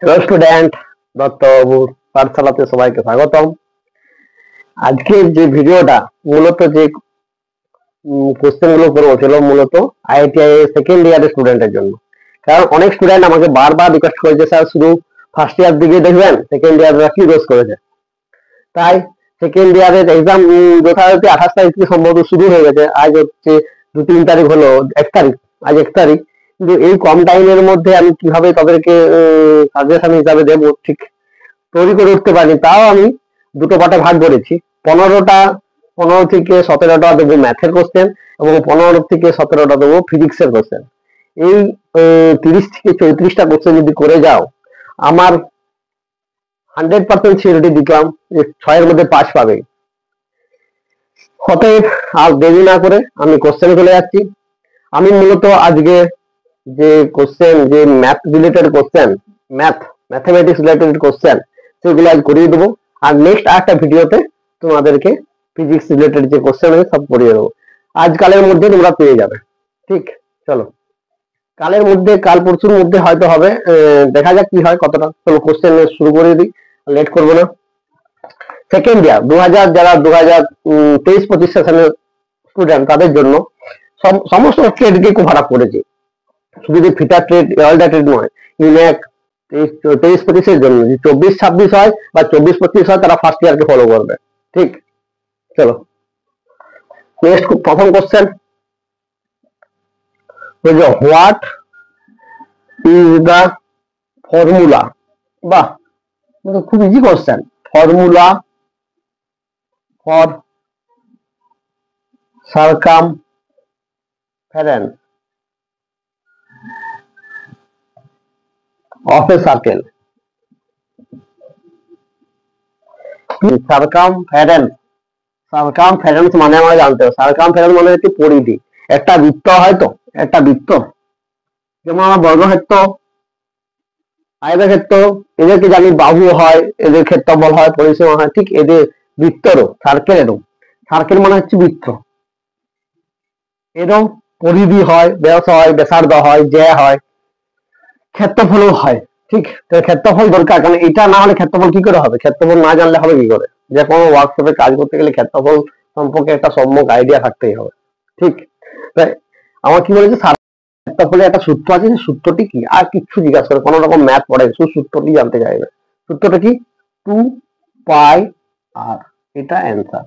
Hello student, দত্তবাবুর পাঠশালাতে সবাইকে স্বাগতম। আজকের যে ভিডিওটা মূলত যে কোশ্চেন গুলো করবো ছিল মূলত আইআইটিআই সেকেন্ড ইয়ারের স্টুডেন্টের জন্য। কারণ অনেক স্টুডেন্ট আমাকে বারবার রিকোয়েস্ট করেছে, স্যার শুধু ফার্স্ট ইয়ার দিকে দেখবেন, সেকেন্ড ইয়াররা কি দোষ করেছে। তাই সেকেন্ড ইয়ারের এক্সাম যথারীতি 28 তারিখ থেকে সম্ভবত শুরু হয়ে গেছে। আজ হচ্ছে 2-3 তারিখ হলো, 1 তারিখ, আজ 1 তারিখ। কিন্তু এই কম টাইমের মধ্যে আমি কিভাবে তাদেরকে সাজেশন হিসাবে দেবো ঠিক তৈরি করে উঠতে পারিনি। তাও আমি দুটো পার্টে ভাগ করেছি। 15 থেকে 17টা দেবো ম্যাথের কোশ্চেন এবং 15 থেকে 17টা দেবো ফিজিক্সের কোশ্চেন। এই 30 থেকে 34টা কোশ্চেন যদি করে যাও, আমার 100% সিউরিটি দিলাম যে 6 এর মধ্যে পাস পাবে। অতএব আর দেরি না করে আমি কোশ্চেনে চলে যাচ্ছি। আমি মূলত আজকে যে কোশ্চেন, যে math related question, mathematics related question, সেগুলো আজ করিয়ে দেবো। আর নেক্সট আরেকটা ভিডিওতে তোমাদেরকে ফিজিক্স রিলেটেড যে কোশ্চেন আছে সব করিয়ে দেবো। আজকালের মধ্যে তোমরা পেয়ে যাবে। ঠিক, চলো কালের মধ্যে, কাল পরশুর মধ্যে হয়তো হবে, দেখা যাক কি হয় কতটা। চলো কোশ্চেন শুরু করে দিই, লেট করবো না। সেকেন্ড ইয়ার 2000 যারা 2023-25 সেশনের স্টুডেন্ট, তাদের জন্য সমস্ত ট্রেডকে খুব খারাপ করেছে। শুধু যে ফিটার ট্রেড, ওয়ার্ল্ড ট্রেড নয়, ইউনিক 23-25-এর জন্য 24-26 হয় বা 24-25 হয়, তারা ফার্স্ট ইয়ারকে ফলো করবে। ঠিক, চলো নেক্সট প্রথম question. What is the formula, বাহ খুব easy question. Formula for circumference of a circle. Circumference মানে আমরা জানতে হবে, সার্কামফারেন্স মানে হচ্ছে পরিধি। একটা বৃত্ত হয়, তো একটা বৃত্ত, যেমন আমার বর্গক্ষেত্র, আয়তক্ষেত্র, এদেরকে জানি বাহু হয়, এদের ক্ষেত্রফল হয়, পরিসীমা হয়। ঠিক এদের বৃত্তেরও, সার্কেলেরও, সার্কেল মানে হচ্ছে বৃত্ত, এরও পরিধি হয়, ব্যাস হয়, ব্যাসার্ধ হয়, জ্যা হয়, ক্ষেত্রফলও হয়। ঠিক, ক্ষেত্রফল দরকার, কারণ এটা না হলে ক্ষেত্রফল কি করে হবে, ক্ষেত্রফল না জানলে হবে কি করে। যে কোনো ওয়ার্কশপে কাজ করতে গেলে ক্ষেত্রফল সম্পর্কে একটা সম্যক আইডিয়া থাকতেই হবে। ঠিক, তাই আমার কি বলেছে, ক্ষেত্রফলের একটা সূত্র আছে, সূত্রটি কি, আর কিছু জিজ্ঞাসা করে, কোনো রকম ম্যাথ পড়ে শুধু সূত্রটি জানতে চাইবে। সূত্রটা কি, 2πr, এটা অ্যান্সার।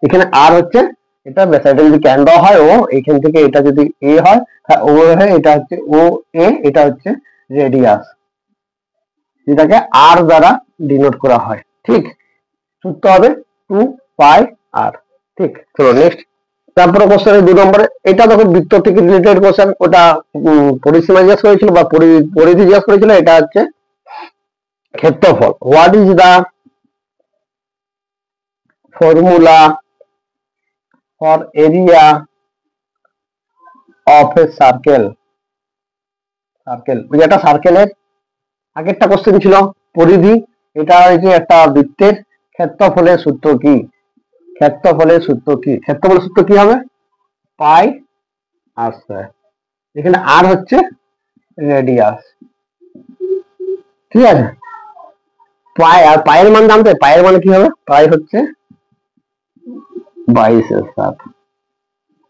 এখানে আর হচ্ছে এটা ব্যাসার্ধ, যদি কেন্দ্র হয় ও, এখান থেকে এটা যদি এ হয়, ও হয়, এটা হচ্ছে ও এ, এটা হচ্ছে রেডিয়াস, যেটাকে আর দ্বারা ডিনোট করা হয়। ঠিক, সূত্র হবে 2πr। ঠিক, চলো নেক্সট। তারপরে কোশ্চেন 2 নম্বরে, এটা দেখো বৃত্ত থেকে রিলেটেড কোশ্চেন, ওটা পরিসীমা জিজ্ঞাসা করেছিল বা পরিধি জিজ্ঞাসা করেছিল, এটা হচ্ছে ক্ষেত্রফল। What is the formula for area of a circle. এটা সার্কেলের আগেরটা কোশ্চেন ছিল পরিধি, এটা হচ্ছে একটা বৃত্তের ক্ষেত্রফলের সূত্র কি, ক্ষেত্রফলের সূত্র কি, ক্ষেত্রফলের সূত্র কি হবে, পাই আর স্কয়ার। এখানে আর হচ্ছে রেডিয়াস। ঠিক আছে, পাই আর পায়ের মান জানতে, পায়ের মান কি হবে, পাই হচ্ছে 22/7।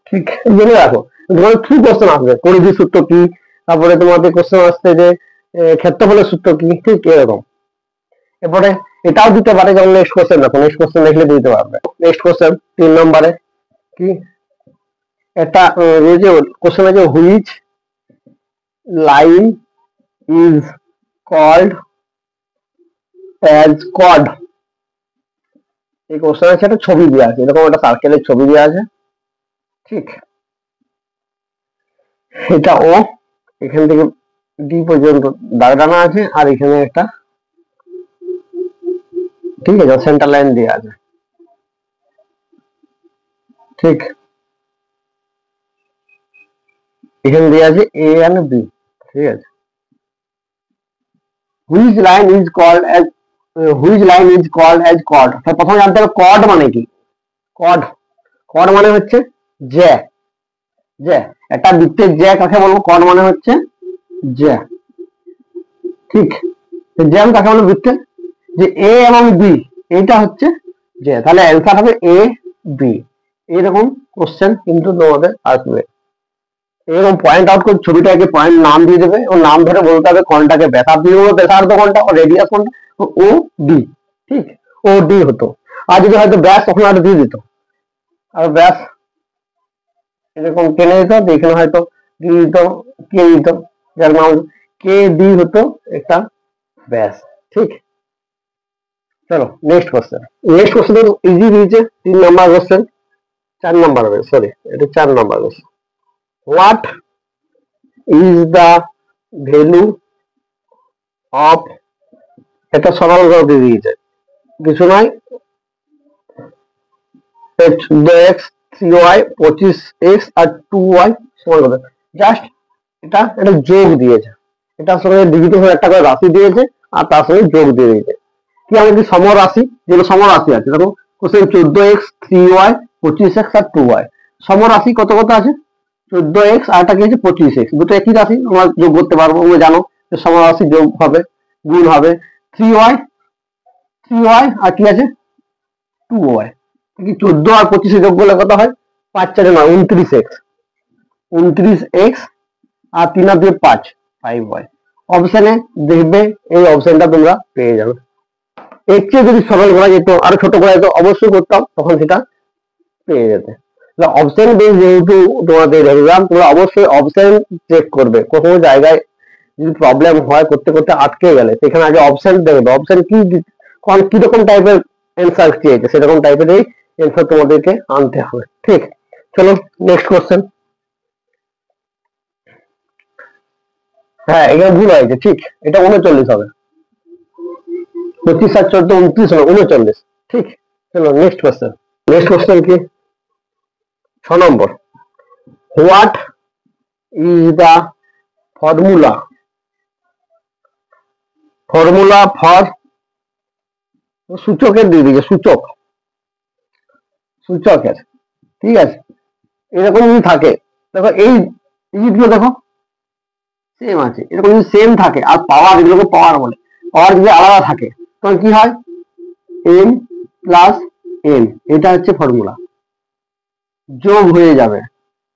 ঠিক, জেনে রাখো, তোমার কি কোশ্চেন আসবে, পরিধি সূত্র কি, তারপরে তোমাদের কোশ্চেন আসছে যে ক্ষেত্রফলের সূত্র কি। ঠিক এরকম। এরপরে এটাও দিতে পারে, যেমন নেক্সট কোশ্চেন দেখো, নেক্সট কোশ্চেন দেখলে দিতে পারবে। নেক্সট কোশ্চেন 3 নম্বরে কি, একটা রয়েছে কোশ্চেন আছে, which line is called as chord. এই কোশ্চেন আছে, একটা ছবি দেওয়া আছে, এরকম একটা সার্কেলের ছবি দেওয়া আছে। ঠিক, এটা ও, এখান থেকে ডি পর্যন্ত দাগ টানা আছে, আর এখানে একটা, ঠিক আছে, সেন্টার লাইন দেওয়া আছে। ঠিক, এখানে দেওয়া আছে এ এন্ড বি। ঠিক আছে, which line is called as chord. প্রথমে জানতে হবে কর্ড মানে কি। কর্ড মানে হচ্ছে জ্যা, একটা বৃত্তের জ্যা কাকে বলবো, কর্ড মানে হচ্ছে জ্যা। ঠিক, জ্যাম কাকে বলে বৃত্তে, যে এ এবং বি এইটা হচ্ছে যে, তাহলে অ্যান্সার হবে এ বি। এইরকম কোশ্চেন কিন্তু তোমাদের আসবে, এরকম পয়েন্ট আউট করে ছবিটাকে পয়েন্ট নাম দিয়ে দেবে এবং নাম ধরে বলতে হবে কোনটাকে ব্যাসার্ধ দিয়ে বলবো, ব্যাসার্ধ কোনটা, রেডিয়াস কোনটা, ও ডি। ঠিক, ও ডি হতো। আর যদি হয়তো ব্যাস তখন আর দিয়ে দিত, আর ব্যাস এরকম টেনে দিত, এখানে হয়তো দিয়ে দিত কে দিত, যার নাম কে ডি হতো একটা ব্যাস। ঠিক, চলো next question. Next question easy দিয়েছে, 3 নাম্বার কোশ্চেন, 4 নাম্বার হবে, সরি এটা 4 number question. What is the value of, এটা সরল করতে দিয়েছে, কিছু নয়, x 3y 25x আর 2y সমান কত, জাস্ট এটা একটা যোগ দিয়েছে, এটার সঙ্গে ডিজিট হয়ে একটা করে রাশি দিয়েছে আর তার সঙ্গে যোগ দিয়ে দিয়েছে। কি আমাদের সমরাশি, যেগুলো সমরাশি আছে, দেখো কোশ্চেন 14x 3y 25x আর 2y, সমরাশি কত কত আছে, 14x আর একটা কি আছে 25x, দুটো একই রাশি, আমরা যোগ করতে পারবো, আমরা জানো যে সমরাশি যোগ হবে, গুণ হবে, 3y আর কি আছে 2y, কি 14 আর 25 যোগ করলে কত হয়, 5 4 9 29x আর 3 আর 2 5 5y। অপশনে দেখবে এই অপশনটা তোমরা পেয়ে যাবে। এর চেয়ে যদি সরল করা যেত, আরো ছোট করা যেত, অবশ্যই করতাম, তখন সেটা পেয়ে যেতে। অপশন বেস যেহেতু তোমাদের এক্সাম, তোমরা অবশ্যই অপশন চেক করবে, কোনো জায়গায় যদি প্রবলেম হয় করতে করতে আটকে গেলে সেখানে আগে অপশন দেখবে, অপশন কি কিরকম টাইপের অ্যান্সার চেয়েছে, সেরকম টাইপের এই অ্যান্সার তোমাদেরকে আনতে হবে। ঠিক, চলো নেক্সট কোশ্চেন। হ্যাঁ এখানে ভুল হয়েছে, ঠিক এটা 39 হবে, 25 আর 14 29 হবে 39। ঠিক, চলো নেক্সট কোশ্চেন। নেক্সট কোশ্চেন কি, 6 নম্বর। What is the formula for, সূচকের দিয়ে দিকে, সূচকের, ঠিক আছে, এরকম যদি থাকে, দেখো এই জিনিসগুলো দেখো সেম আছে, এরকম যদি সেম থাকে আর পাওয়ার, এগুলোকে পাওয়ার বলে, পাওয়ার যদি আলাদা থাকে তখন কি হয়, এম প্লাস এন, এটা হচ্ছে ফর্মুলা, যোগ হয়ে যাবে।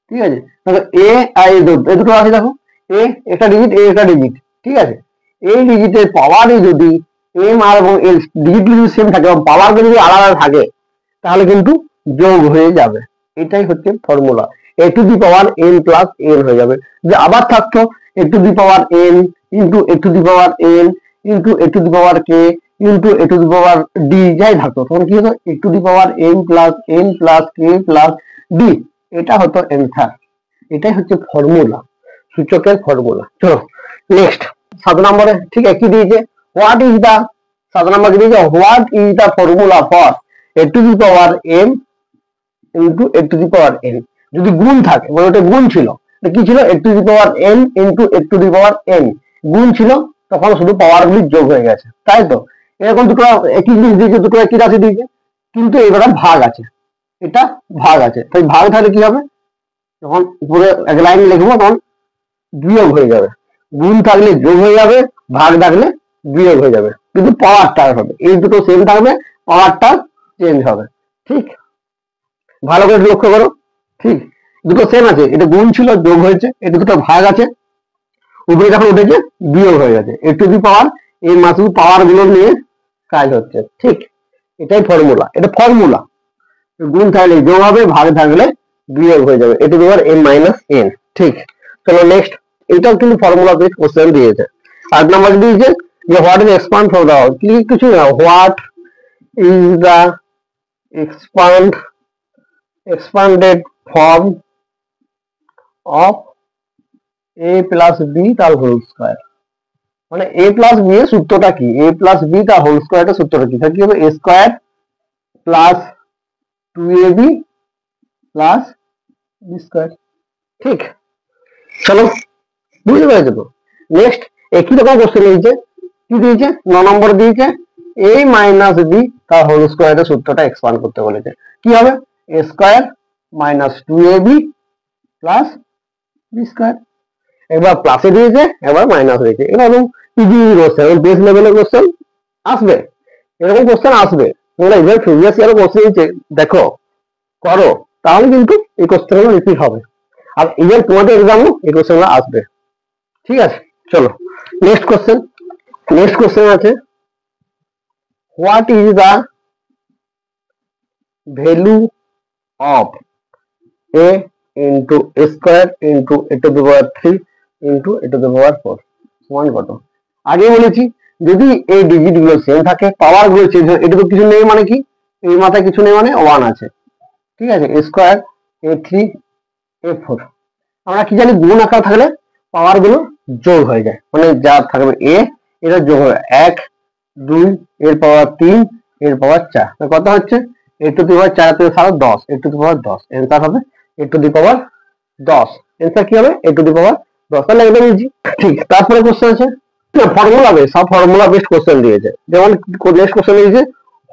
ঠিক আছে, দেখো এ আর এ দুটো আছে, দেখো এ একটা ডিজিট, এ একটা ডিজিট, ঠিক আছে, এই ডিজিটের পাওয়ারই যদি এম আর এবং এল ডিজিট যদি সেম থাকে এবং পাওয়ার যদি আলাদা থাকে তাহলে কিন্তু যোগ হয়ে যাবে, এটাই হচ্ছে formula. A to the power N plus N হয়ে যাবে, যে আবার থাকতো A to the power N into A to the power N into A to the power K into A to the power D, যাই থাকতো তখন কি হতো A to the power N plus K plus D, এটা হতো answer. এটাই হচ্ছে formula, সূচকের ফর্মুলা। চলো নেক্সট 7 নম্বরে ঠিক একই দিয়েছে, হোয়াট ইজ দা, 7 নম্বর দিয়েছে what is the formula for A to the power M into A to the power N, যদি গুণ থাকে, মানে ওটা গুণ ছিল, কি ছিল A to the power N into A to the power N, গুণ ছিল তখন শুধু পাওয়ার গুলি যোগ হয়ে গেছে, তাই তো, এরকম দুটো একই জিনিস দিয়েছে, দুটো একই রাশি দিয়েছে, কিন্তু এবার ভাগ আছে, এটা ভাগ আছে, তাই ভাগ থাকলে কি হবে, যখন উপরে এক লাইন লিখবো তখন বিয়োগ হয়ে যাবে, গুণ থাকলে যোগ হয়ে যাবে, ভাগ থাকলে বিয়োগ হয়ে যাবে, কিন্তু পাওয়ারটা হবে, এই দুটো সেম থাকবে, পাওয়ারটা চেঞ্জ হবে। ঠিক, ভালো করে লক্ষ্য করো, ঠিক দুটো সেম আছে, এটা গুণ ছিল যোগ হয়েছে, এটা দুটো ভাগ আছে, উপরে যখন উঠেছে বিয়োগ হয়ে গেছে, এ টু দি পাওয়ার এই মাসুল পাওয়ার গুলো নিয়ে কাজ হচ্ছে। ঠিক, এটাই ফর্মুলা, এটা ফর্মুলা, গুণ থাকলে যোগ হবে, ভাগ থাকলে বিয়োগ হয়ে যাবে, A to the power N minus N. ঠিক, চলো নেক্সট, এটাও কিন্তু ফর্মুলা বেস কোশ্চেন দিয়েছে। 8 নাম্বার দিয়েছে যে what is expand from the, কিছু না, what is the expanded form of a plus b তার হোল স্কয়ার, মানে a প্লাস b এর সূত্রটা কি, a প্লাস b তার হোল স্কয়ারটা সূত্রটা কি, তাহলে কি হবে a square plus 2ab plus b square. ঠিক, চলো বুঝতে পেরেছো তো। নেক্সট একই রকম কোশ্চেন দিয়েছে, কি দিয়েছে 9 নম্বর দিয়েছে a মাইনাস b তার হোল স্কয়ারের সূত্রটা এক্সপান্ড করতে বলেছে, কি হবে a square minus 2ab plus B square, একবার প্লাসে দিয়েছে একবার মাইনাস দিয়েছে, এরকম ইজি কোশ্চেন, বেস লেভেলের কোশ্চেন আসবে, এরকম কোশ্চেন আসবে। তোমরা ইভেন প্রিভিয়াস ইয়ারও কোশ্চেন দেখো করো, তাহলে কিন্তু এই কোশ্চেনগুলো রিপিট হবে। আর ইভেন তোমাদের এক্সামও এই কোশ্চেনগুলো আসবে। ঠিক আছে, চলো নেক্সট কোশ্চেন। নেক্সট কোশ্চেন আছে, what is the value of a into a square into a to the power 3 into a to the power 4 সমান কত? আগে বলেছি যদি এই ডিজিট গুলো সেম থাকে, পাওয়ার গুলো চেঞ্জ হয়, এটা তো কিছু নেই মানে কি, এই মাথায় কিছু নেই মানে 1 আছে। ঠিক আছে, a স্কয়ার a3 a4, আমরা কি জানি গুণ আকার থাকলে পাওয়ার গুলো যোগ হয়ে যায়, মানে যা থাকবে a এটা যোগ হবে 1 2 এর পাওয়ার 3 এর পাওয়ার 4, কত হচ্ছে a to the power 4 থেকে 7 10, a to the power 10, answer হবে a to the power 10। Answer কি হবে a to the power 10, তাহলে একদম ইজি। ঠিক, তারপরে কোশ্চেন আছে ফর্মুলা বেস, সব ফর্মুলা বেসড কোশ্চেন দিয়েছে। যেমন নেক্সট কোশ্চেন দিয়েছে,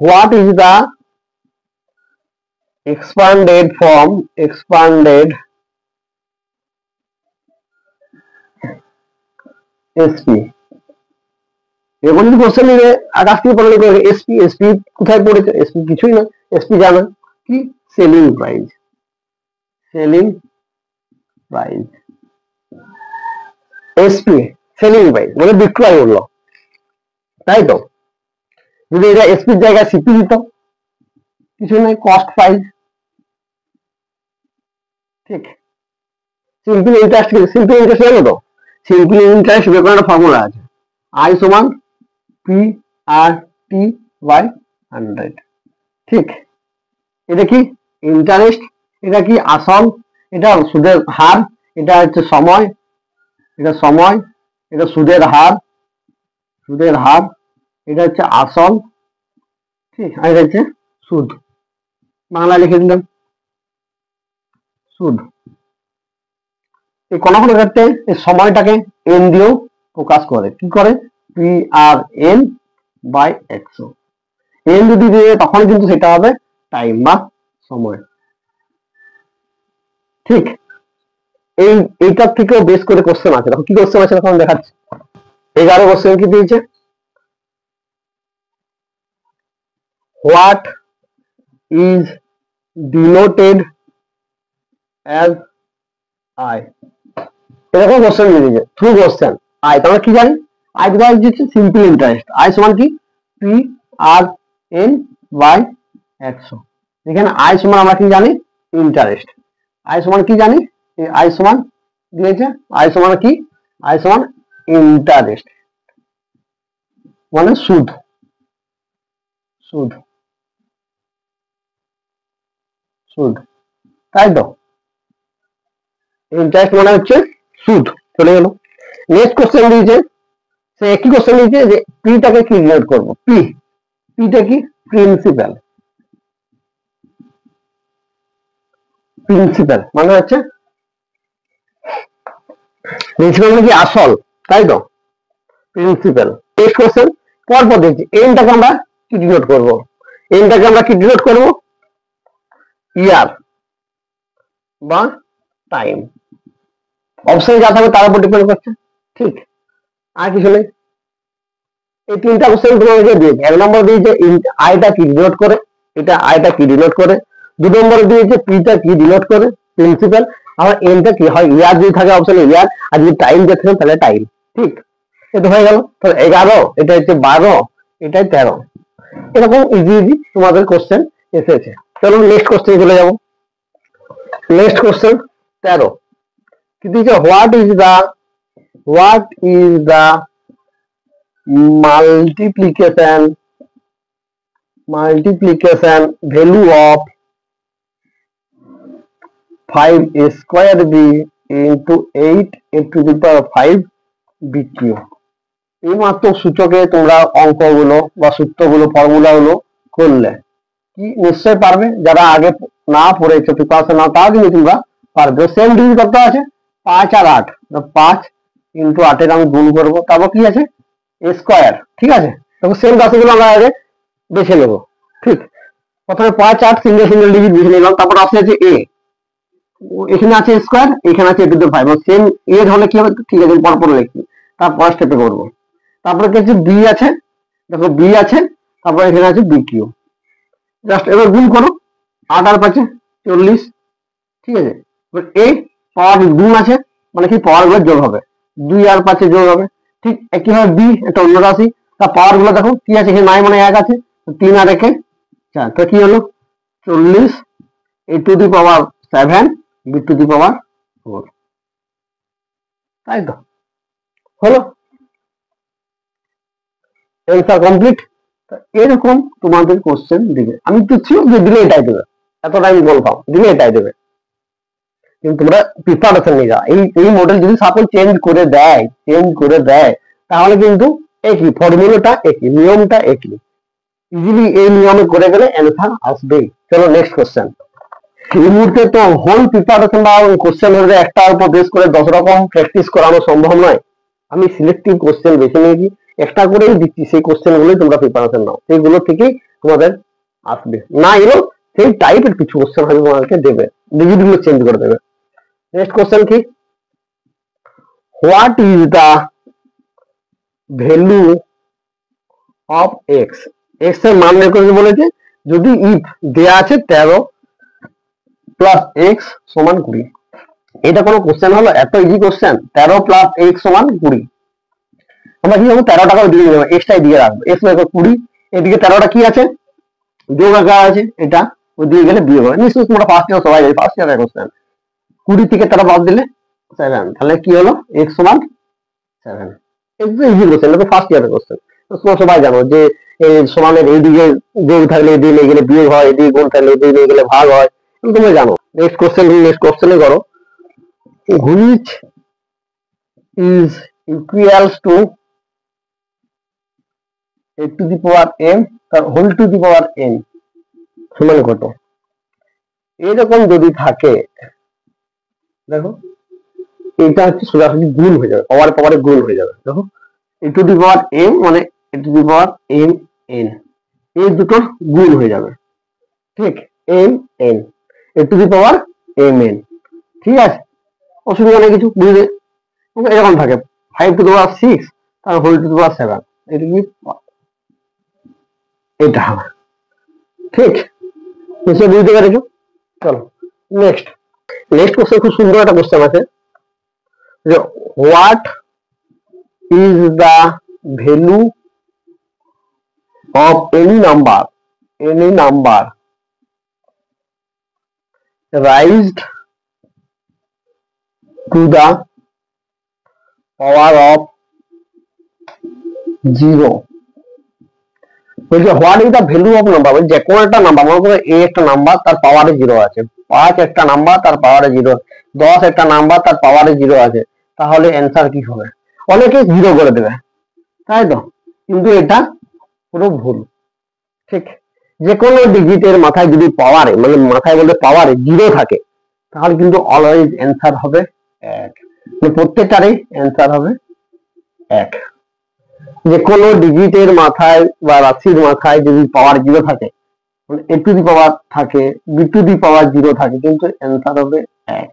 what is the expanded form SP, এরকম যদি কোশ্চেন নিবে আকাশ থেকে পড়লে এসপি কোথায় পড়েছে? এসপি কিছুই না, এসপি জানা কি, selling price, SP selling price মানে বিক্রয় মূল্য, তাই তো? যদি এটা এসপির জায়গায় সিপি দিত, কিছু নাই, কস্ট প্রাইস। ঠিক, সিম্পল ইন্টারেস্ট জানো তো? সিম্পল ইন্টারেস্ট বের করার ফর্মুলা আছে, আই সমান পি আর টি বাই 100। ঠিক, এটা কি ইন্টারেস্ট, এটা কি আসল, এটা সুদের হার, এটা হচ্ছে সময়, এটা সুদের হার, এটা হচ্ছে আসল। ঠিক, আর এটা হচ্ছে সুদ, বাংলা লিখে দিলাম সুদ। এই কোনো কোনো ক্ষেত্রে এই সময়টাকে এন দিয়েও প্রকাশ করে, কি করে, P R N by 100। N যদি দিয়ে তখন কিন্তু সেটা হবে টাইম বা সময়। ঠিক, এইটার থেকেও বেশ করে কোশ্চেন আছে, দেখো কি কোশ্চেন আছে তখন দেখাচ্ছি। 11 কোশ্চেন কি দিয়েছে, what is denoted as I, এরকম কোশ্চেন দিয়েছে থ্রু কোশ্চেন। আই তোমরা কি জানি, আই কোথায় দিচ্ছে, সিম্পল ইন্টারেস্ট, আই সমান কি পি আর এন বাই 100। এখানে আই সমান আমরা কি জানি, ইন্টারেস্ট। আই সমান কি জানি, আই সমান দিয়েছে, আই সমান কি, আই সমান ইন্টারেস্ট মানে সুদ, তাই তো? ইন্টারেস্ট মানে হচ্ছে সুদ, চলে গেল। নেক্সট কোশ্চেন দিয়েছে, সে একই কোশ্চেন দিয়েছে যে পিটাকে কি ডিনোট করবো, পিটা কি, প্রিন্সিপাল মানে হচ্ছে প্রিন্সিপাল মানে কি আসল, তাই তো, প্রিন্সিপাল। নেক্সট কোশ্চেন পরপর দিয়েছে, এনটাকে আমরা কি ডিনোট করবো, ইয়ার বা টাইম, অপশনে যা থাকবে তার উপর ডিপেন্ড করছে। ঠিক, আর কিছু নেই। এই তিনটা কোশ্চেন তোমাকে দিয়েছে। 1 নম্বর দিয়েছে আইটা কি ডিনোট করে, এটা আইটা কি ডিনোট করে। 2 নম্বরে দিয়েছে পিটা কি ডিনোট করে, প্রিন্সিপাল। আর এনটা কি হয়, ইয়ার যদি থাকে অপশনে ইয়ার, আর যদি টাইম দিয়ে থাকে তাহলে টাইম। ঠিক, এটা হয়ে গেল। তাহলে 11, এটা হচ্ছে 12, এটাই 13। এরকম ইজি তোমাদের কোশ্চেন এসেছে। চলো নেক্সট কোশ্চেন চলে যাবো। নেক্সট কোশ্চেন 13 কি দিয়েছে, what is the multiplication value of 5 square b into 8 a to the power 5 bq। এই মাত্র সূচকে তোমরা অঙ্কগুলো বা সূত্রগুলো ফর্মুলাগুলো করলে কি নিশ্চয় পারবে, যারা আগে না পড়েছো প্রিপারেশন নাও তাও কিন্তু তোমরা পারবে। সেম ডিগ্রি কত আছে, 5 আর 8, 5 ইন্টু 8 এর আমি গুণ করবো, তারপর কি আছে স্কোয়ার। ঠিক আছে, তখন সেম রাশিগুলো আমরা আগে বেছে নেব। ঠিক, প্রথমে 5 8 সিঙ্গেল ডিজিট বেছে নিলাম, তারপর রাশি আছে এ, এখানে আছে স্কোয়ার, এখানে আছে 2 5, সেম এর হলে কি হবে, ঠিক আছে পরপর লিখি, তারপর স্টেপে করবো। তারপরে কি আছে বি আছে, দেখো বি আছে, তারপরে এখানে আছে বি কিউ। জাস্ট এবার গুণ করো, 8 আর 5 40, ঠিক আছে। এবার এই পাওয়ার গুণ আছে, মানে কি পাওয়ার গুলো যোগ হবে, 2 আর 5 যোগ হবে। ঠিক একইভাবে বি একটা অন্য রাশি, তার পাওয়ার গুলো দেখো কি আছে, এখানে 9 মানে 1 আছে, 3 আর 1 4, তো কি হলো 40 a to the power 7 b to the power 4, তাই তো হলো অ্যান্সার কমপ্লিট। এরকম তোমাদের কোশ্চেন দিবে, আমি তো ছিল যে দিলে এটাই দেবে, এতটা আমি বলতাম দিলে এটাই দেবে, কিন্তু তোমরা প্রিপারেশন নিয়ে যাও। এই মডেল যদি সাপোজ চেঞ্জ করে দেয় তাহলে কিন্তু একই ফর্মুলাটা, একই নিয়মটা, একই ইজিলি এই নিয়মে করে গেলে অ্যান্সার আসবেই। চলো নেক্সট কোশ্চেন। এই মুহূর্তে তো হোল প্রিপারেশন বা কোশ্চেন হলে একটার উপর বেস করে 10 রকম প্র্যাকটিস করানো সম্ভব নয়। আমি সিলেক্টিভ কোশ্চেন বেছে নিয়েছি, একটা করেই দিচ্ছি, সেই কোশ্চেন গুলোই তোমরা প্রিপারেশন নাও, সেইগুলো থেকেই তোমাদের আসবে। না এলেও সেই টাইপের কিছু কোশ্চেন হয়তো তোমাদেরকে দেবে, ডিজিটগুলো চেঞ্জ করে দেবে। নেক্সট কোশ্চেন কি, what is the value of X. X এর মান বের করতে বলেছে, যদি ইফ দেয়া আছে 13 প্লাস এক্স সমান 20। এটা কোনো কোশ্চেন হলো? এত ইজি কোশ্চেন। 13 প্লাস এক্স সমান 20। আমরা কি করবো, 13 টাকাও দিয়ে দেবো, এক্সটাই দিয়ে রাখবো, এক্স বের করে 20, এদিকে 13টা কি আছে যোগ আকার আছে, এটা ওই দিয়ে গেলে বিয়োগ হবে। নিশ্চয়ই তোমরা ফার্স্ট ইয়ার সবাই ফার্স্ট ইয়ারের কোশ্চেন। 20 থেকে 13 বাদ দিলে 7, তাহলে কি হলো এক্স সমান 7। একটু ইজি কোশ্চেন, এটা তো ফার্স্ট ইয়ারের কোশ্চেন, তোমরা সবাই জানো যে এই সমানের এইদিকে যোগ থাকলে এদিকে নিয়ে গেলে বিয়োগ হয়, এদিকে গুণ থাকলে এদিকে নিয়ে গেলে ভাগ হয়, তোমরা জানো। নেক্সট কোশ্চেনে করো, which is equals to a to the power m তার whole to the power n সমান কত? এরকম যদি থাকে, দেখো এটা হচ্ছে সোজাসুজি গুণ হয়ে যাবে, পাওয়ারে গুণ হয়ে যাবে। দেখো a to the power m মানে a to the power m n, এই দুটোর গুণ হয়ে যাবে, ঠিক m n, a to the power m n, ঠিক আছে, অসুবিধা নেই কিছু, বুঝলে এরকম থাকে 5 টু দি পাওয়ার 6 তার হোল টু দি পাওয়ার 7, এটা কি এটা হবে, ঠিক নিশ্চয় বুঝতে পেরেছো। চলো নেক্সট কোশ্চেন, খুব সুন্দর একটা কোশ্চেন আছে, যে what is the value of any number raised to the power of 0। বলছে what is the value of number, যে কোনো একটা নাম্বার, মনে করো এ একটা নাম্বার তার পাওয়ারে 0 আছে, 5 একটা নাম্বার তার পাওয়ারে 0, 10 একটা নাম্বার তার পাওয়ারে 0 আছে, তাহলে অ্যান্সার কি হবে? অনেকে 0 করে দেবে, তাই তো, কিন্তু এটা পুরো ভুল। ঠিক, যে কোনো ডিজিটের মাথায় যদি পাওয়ারে, মানে মাথায় বলতে পাওয়ারে 0 থাকে, তাহলে কিন্তু অলওয়েজ অ্যান্সার হবে 1, মানে প্রত্যেকটারই অ্যান্সার হবে 1। যে কোনো ডিজিটের মাথায় বা রাশির মাথায় যদি পাওয়ার 0 থাকে, মানে a টু দি পাওয়ার থাকে, b টু দি পাওয়ার 0 থাকে, কিন্তু অ্যান্সার হবে 1।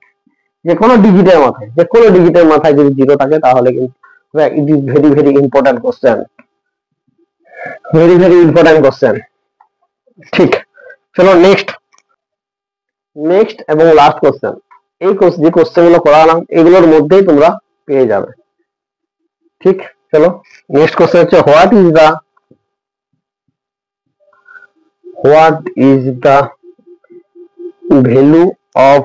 যে কোনো ডিজিটের মাথায় যদি 0 থাকে তাহলে কিন্তু it is very very important question, ঠিক। চলো নেক্সট এবং লাস্ট কোশ্চেন। এই যে কোশ্চেন গুলো করালাম এগুলোর মধ্যেই তোমরা পেয়ে যাবে, ঠিক। চলো নেক্সট কোশ্চেন হচ্ছে, what is the value of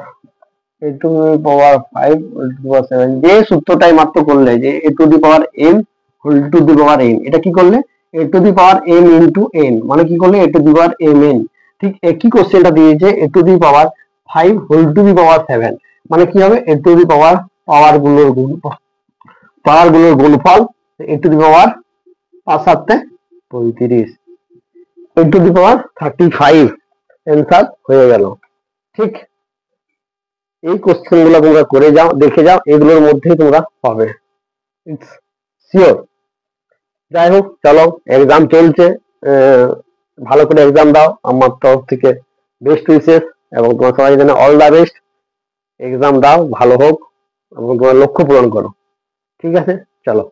a to the power 5 whole to the power 7। যে সূত্রটাই মাত্র করলে, যে a to the power m whole to the power n, এটা কি করলে a to the power m into n, মানে কি করলে a to the power m n। ঠিক একই কোশ্চেনটা দিয়েছে a to the power 5 whole to the power 7, মানে কি হবে a টু দি পাওয়ার পাওয়ারগুলোর গুণফল, a to the power 5 7 35, a to the power 35 answer হয়ে গেল, ঠিক। এই কোশ্চেন গুলো তোমরা করে যাও, দেখে যাও, এগুলোর মধ্যেই তোমরা পাবে, ইটস শিওর। যাই হোক, চলো এক্সাম চলছে, ভালো করে এক্সাম দাও, আমার তরফ থেকে বেস্ট উইসেস, এবং তোমার সবাই জানে অল দা বেস্ট। এক্সাম দাও, ভালো হোক এবং তোমার লক্ষ্য পূরণ করো, ঠিক আছে। চলো।